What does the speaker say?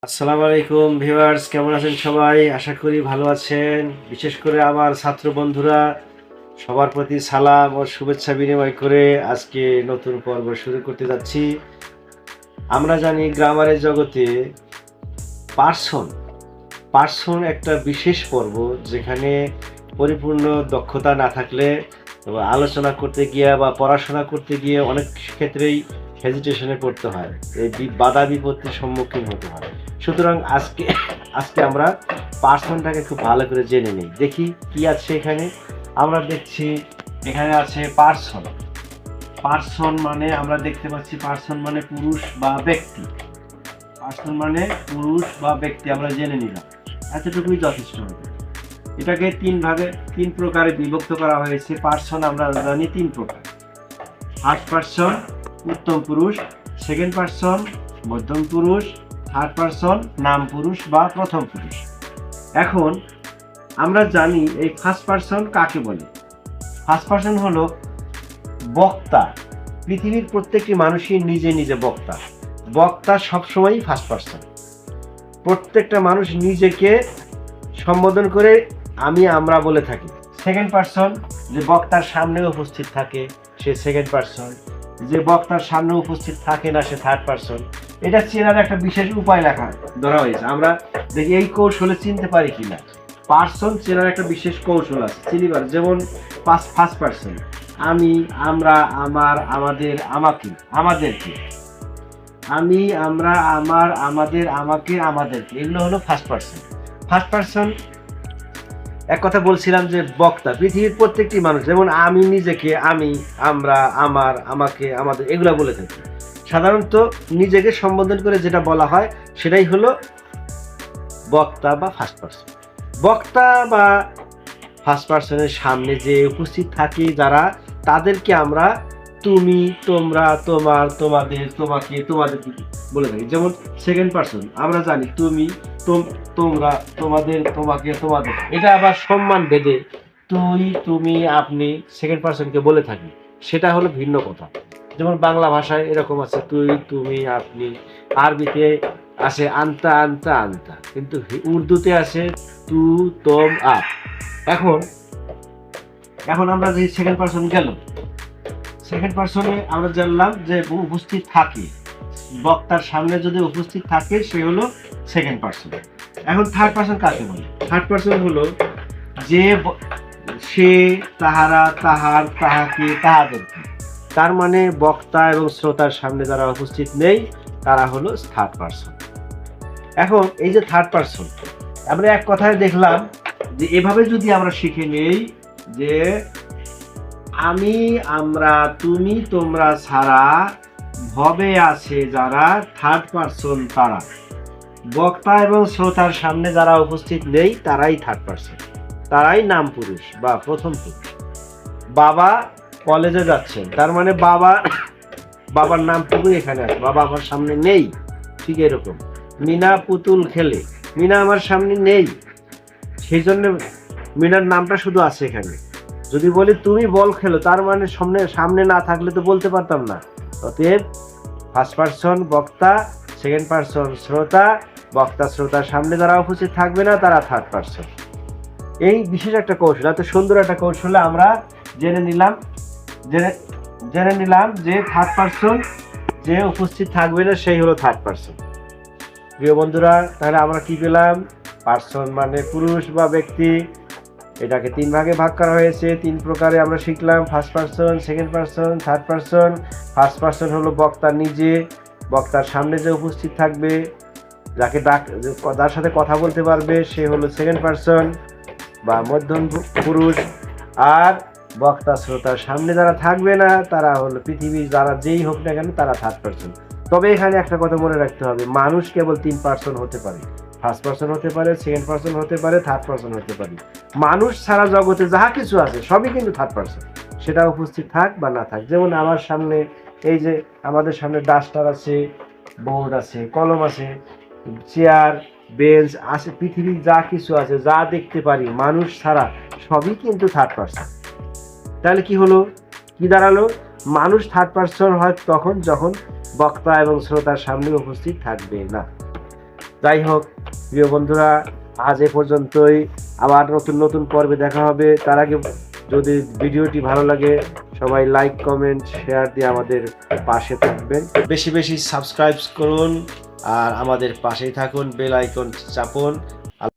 আসসালামু আলাইকুম ভিউয়ার্স, কেমন আছেন সবাই? আশা করি ভালো আছেন। বিশেষ করে আমার ছাত্র বন্ধুরা সবার প্রতি সালাম ও শুভেচ্ছা বিনিময় করে আজকে নতুন পর্ব শুরু করতে যাচ্ছি। আমরা জানি গ্রামারের জগতে পার্সন পার্সন একটা বিশেষ পর্ব, যেখানে পরিপূর্ণ দক্ষতা না থাকলে আলোচনা করতে গিয়ে বা পড়াশোনা করতে গিয়ে অনেক ক্ষেত্রেই হেজিটেশনে পড়তে হয়, এই বাধা বিপত্তির সম্মুখীন হতে হয়। সুতরাং আজকে আমরা পার্সনটাকে খুব ভালো করে জেনে নিই। দেখি কি আছে এখানে। আমরা দেখছি এখানে আছে পার্সন। পার্সন মানে আমরা দেখতে পাচ্ছি পার্সন মানে পুরুষ বা ব্যক্তি। পার্সন মানে পুরুষ বা ব্যক্তি আমরা জেনে নিলাম, এতটুকুই যথেষ্ট হবে। এটাকে তিন প্রকারে বিভক্ত করা হয়েছে। পার্সন আমরা জানি তিন প্রকার: ফার্স্ট পার্সন উত্তম পুরুষ, সেকেন্ড পার্সন মধ্যম পুরুষ, থার্ড পার্সন নাম পুরুষ বা প্রথম পুরুষ। এখন আমরা জানি এই ফার্স্ট পার্সন কাকে বলে। ফার্স্ট পার্সন হলো বক্তা। পৃথিবীর প্রত্যেকটি মানুষই নিজে নিজে বক্তা। বক্তা সবসময়ই ফার্স্ট পার্সন। প্রত্যেকটা মানুষ নিজেকে সম্বোধন করে আমি আমরা বলে থাকি। সেকেন্ড পার্সন যে বক্তার সামনে উপস্থিত থাকে সে সেকেন্ড পার্সন, যে বক্তার সামনে উপস্থিত থাকে না সে থার্ড পার্সন। এটা চেনার একটা বিশেষ উপায় লেখা ধরা হয়েছে। আমরা দেখি এই কৌশলে চিনতে পারি কিনা। পার্সন চেনার একটা বিশেষ কৌশল আছে চিনিবার। যেমন ফার্স্ট পার্সন আমি, আমরা, আমার, আমাদের, আমাকে, আমাদেরকে। আমি, আমরা, আমার, আমাদের, আমাকে, আমাদেরকে, এগুলো হলো ফার্স্ট পার্সন। ফার্স্ট পার্সন এক কথা বলছিলাম যে বক্তা। পৃথিবীর প্রত্যেকটি মানুষ, যেমন আমি নিজেকে আমি, আমরা, আমার, আমাকে, আমাদের এগুলো বলে থাকি। সাধারণত নিজেকে সম্বোধন করে যেটা বলা হয় সেটাই হলো বক্তা বা ফার্স্ট পার্সন। বক্তা বা ফার্স্ট পার্সনের সামনে যে উপস্থিত থাকি যারা, তাদেরকে আমরা তুমি, তোমরা, তোমার, তোমাদের, তোমাকে, তোমাদের বলে থাকি। যেমন সেকেন্ড পার্সন আমরা জানি তুমি, তোমরা, তোমাদের, তোমাকে, তোমাদের। এটা আবার সম্মান ভেদে তুই, তুমি, আপনি সেকেন্ড পার্সনকে বলে থাকি, সেটা হলো ভিন্ন কথা। যেমন বাংলা ভাষায় এরকম আছে তুই, তুমি, আপনি। আরবিতে আছে আনতা, আনতা, আনতা। কিন্তু উর্দুতে আছে তু, তোম, আপ। এখন আমরা যে সেকেন্ড পার্সন গেল, সেকেন্ড পার্সনে আমরা জানলাম যে উপস্থিত থাকে, বক্তার সামনে যদি উপস্থিত থাকে সে হলো সেকেন্ড পার্সন। এখন থার্ড পার্সন কাকে বলে? থার্ড পার্সন হলো যে সে, তাহারা, তাহার, তাহাকে, তাহাদেরকে। তার মানে বক্তা এবং শ্রোতার সামনে যারা উপস্থিত নেই তারা হলো থার্ড পার্সন। এখন এই যে থার্ড পার্সন, আমরা এক কথায় দেখলাম যে এভাবে যদি আমরা শিখে নেই যে আমি, আমরা, তুমি, তোমরা ছাড়া ভবে আছে যারা, থার্ড পার্সন তারা। বক্তা এবং শ্রোতার সামনে যারা উপস্থিত নেই তারাই থার্ড পার্সন, তারাই নাম পুরুষ বা প্রথম পুরুষ। বাবা কলেজে যাচ্ছেন, তার মানে বাবার নাম পুরুষ এখানে আছে, বাবা আমার সামনে নেই। ঠিক এরকম মিনা পুতুল খেলে, মিনা আমার সামনে নেই, সেই জন্য মিনার নামটা শুধু আছে এখানে। যদি বলি তুমি বল খেলো, তার মানে সামনে না থাকলে তো বলতে পারতাম না। অতএব ফার্স্ট পার্সন বক্তা, সেকেন্ড পার্সন শ্রোতা। বক্তা শ্রোতার সামনে যারা উপস্থিত থাকবে না তারা থার্ড পার্সন। এই বিশেষ একটা কৌশল, এত সুন্দর একটা কৌশলে আমরা জেনে নিলাম যে থার্ড পার্সন যে উপস্থিত থাকবে না সেই হলো থার্ড পার্সন। প্রিয় বন্ধুরা, তাহলে আমরা কি পেলাম? পার্সন মানে পুরুষ বা ব্যক্তি। এটাকে তিন ভাগে ভাগ করা হয়েছে, তিন প্রকারে আমরা শিখলাম: first person, second person, third person. First person হলো বক্তা নিজে, বক্তার সামনে যে উপস্থিত থাকবে, যাকে যার সাথে কথা বলতে পারবে সে হলো সেকেন্ড পার্সন বা মধ্যম পুরুষ। আর বক্তা শ্রোতার সামনে যারা থাকবে না তারা হলো পৃথিবীর যারা যেই হোক না কেন তারা থার্ড পার্সন। তবে এখানে একটা কথা মনে রাখতে হবে, মানুষ কেবল তিন পার্সন হতে পারে। ফার্স্ট পার্সন হতে পারে, সেকেন্ড পার্সন হতে পারে, থার্ড পার্সন হতে পারে। মানুষ ছাড়া জগতে যাহা কিছু আছে সবই কিন্তু থার্ড পার্সন, সেটা উপস্থিত থাক বা না থাক। যেমন আমার সামনে এই যে আমাদের সামনে ডাস্টার আছে, বোর্ড আছে, কলম আছে, চেয়ার, বেঞ্চ আছে, পৃথিবীর যা কিছু আছে, যা দেখতে পারি মানুষ ছাড়া সবই কিন্তু থার্ড পার্সন। তাহলে কি হলো, কি দাঁড়ালো? মানুষ থার্ড পার্সন হয় তখন যখন বক্তা এবং শ্রোতার সামনে উপস্থিত থাকবে না। যাই হোক প্রিয় বন্ধুরা, আজ এ পর্যন্তই। আবার নতুন নতুন পর্বে দেখা হবে। তার আগে যদি ভিডিওটি ভালো লাগে সবাই লাইক কমেন্ট শেয়ার দিয়ে আমাদের পাশে থাকবেন, বেশি বেশি সাবস্ক্রাইব করুন আর আমাদের পাশেই থাকুন, বেল আইকন চাপুন।